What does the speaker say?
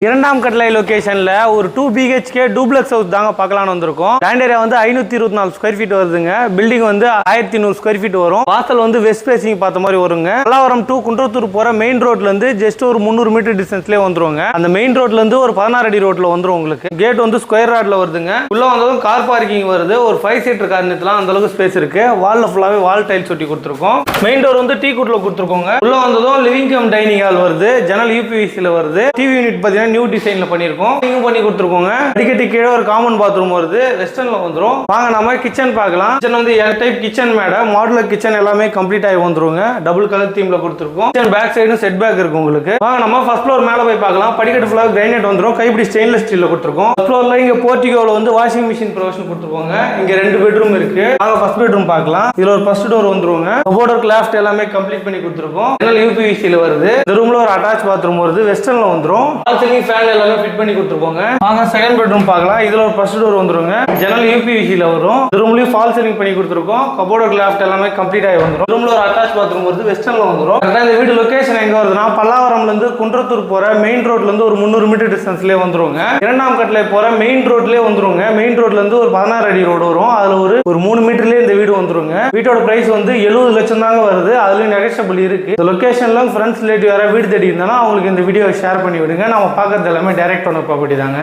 இரண்டாம் கட்டளை லொகேஷன்ல ஒரு 2 BHK டூப்ளெக்ஸ் ஹவுஸ் தாங்க பார்க்கலாம்னு வந்திருக்கோம். லேண்ட் ஏரியா வந்து 524 ஸ்கொயர் ஃபீட் வருதுங்க. பில்டிங் வந்து 1100 ஸ்கொயர் ஃபீட் வரும். வாசல் வந்து வெஸ்ட் ஃபேசிங் பார்த்த மாதிரி வருங்க. பல்லாவரம் டு குன்றத்தூர் போற மெயின் ரோட்ல இருந்து ஜஸ்ட் ஒரு 300 மீட்டர் டிஸ்டன்ஸ்லயே வந்துருவாங்க. அந்த மெயின் ரோட்ல இருந்து ஒரு 16 அடி ரோட்ல வந்துரும். உங்களுக்கு கேட் வந்து ஸ்கொயர் ராட்ல வருதுங்க. உள்ள வந்ததும் கார் பார்க்கிங் வருது. ஒரு 5 சீட்டர் கார் நிறுத்தலாம், அந்த அளவுக்கு ஸ்பேஸ் இருக்கு. வால்ல ஃபுல்லாவே வால் டைல்ஸ் ஒட்டி கொடுத்துருக்கோம். மெயின் டோர் வந்து டீ குட்ல கொடுத்துருக்கோங்க. உள்ள வந்ததும் லிவிங் கம் டைனிங் ஹால் வருது. ஜன்னல் யூபிவிசில வருது. டிவி யூனிட் பாத்தீங்கன்னா நியூ டிசைன்ல பண்ணிருக்கோம். பண்ணி கொடுத்துருக்கோங்க. அடிக்கடி கீழே ஒரு காமன் பாத்ரூம் வருது. வெஸ்டர்ன்ல வந்துரும். வாங்க நம்ம கிச்சன் பார்க்கலாம். கிச்சன் வந்து L type kitchen madam, modular kitchen எல்லாமே கம்ப்ளீட் ஆகி வந்துருங்க. டபுள் கலர் தீம்ல கொடுத்துருக்கோம். கிச்சன் பேக் சைடும் செட் பேக் இருக்கு உங்களுக்கு. வாங்க நம்ம ஃபர்ஸ்ட் ஃப்ளோர் மேல போய் பார்க்கலாம். படிக்கட்டு ஃபுல்லா கிரைனைட் வந்துரும். கைப்பிடி ஸ்டெயின்லெஸ் ஸ்டீல்ல கொடுத்துருக்கோம். ஃபர்ஸ்ட் ஃப்ளோர்ல இங்க போர்ட்டிகோல வந்து வாஷிங் மிஷின் ப்ரொவிஷன் கொடுத்துருக்கோங்க. இங்க 2 பெட்ரூம் இருக்கு. வாங்க ஃபர்ஸ்ட் பெட்ரூம் பார்க்கலாம். இதுல ஒரு ஃபர்ஸ்ட் டோர் வந்துருங்க. கபோர்ட் கிளாஃப்ட் எல்லாமே கம்ப்ளீட் பண்ணி கொடுத்துருக்கோம். ஜன்னல் யூபிவிசில வருது. இந்த ரூம்ல ஒரு அட்டாச் பாத்ரூம் வருது. வெஸ்டர்ன்ல வந்துரும். வால் சீலிங் ஃபேன் எல்லாமே ஃபிட் பண்ணி கொடுத்துருக்கோங்க. வாங்க செகண்ட் பெட்ரூம் பார்க்கலாம். இதுல ஒரு ஃபர்ஸ்ட் டோர் வந்துருங்க. ஜன்னல் யூபிவிசில வரும். இந்த ரூம்லயும் ஃபால் சீலிங் பண்ணி கொடுத்துருக்கோம். கபோர்ட் கிளாஃப்ட் எல்லாமே கம்ப்ளீட் ஆகி வந்துரும். ரூம்ல ஒரு அட்டாச் பாத்ரூம் வருது. வெஸ்டர்ன்ல வந்துரும். கரெக்ட்டா இந்த வீடு லொகேஷன் எங்க வருதுன்னா பல்லாவரம்ல இருந்து குன்றத்தூர் போற மெயின் ரோட்ல இருந்து ஒரு 300 மீட்டர் டிஸ்டன்ஸ்லயே வந்துருங்க. இரண்டாம் கட்டளை போற மெயின் ரோட்லயே வந்துருங்க. மெயின் ரோட்ல இருந்து ஒரு 16 அடி ரோடு வரும். அதுல ஒரு 3 மீட்டர்லயே இந்த வீடு வந்துருங்க. வீட்டோட பிரைஸ் வந்து 70 லட்சம் தாங்க வருது. அதுலயும் நெகோஷியபிள் இருக்கு. இந்த லொகேஷன்ல ஃப்ரெண்ட்ஸ் ரிலேட்டிவ் யாராவது வீடு தேடி இருந்தாலும் அவங்களுக்கு இந்த வீடியோ ஷேர் பண்ணி விடுங்க. நம்ம பார்க்கறது எல்லாமே டைரக்ட் ஓனர் ப்ராப்பர்ட்டி தாங்க.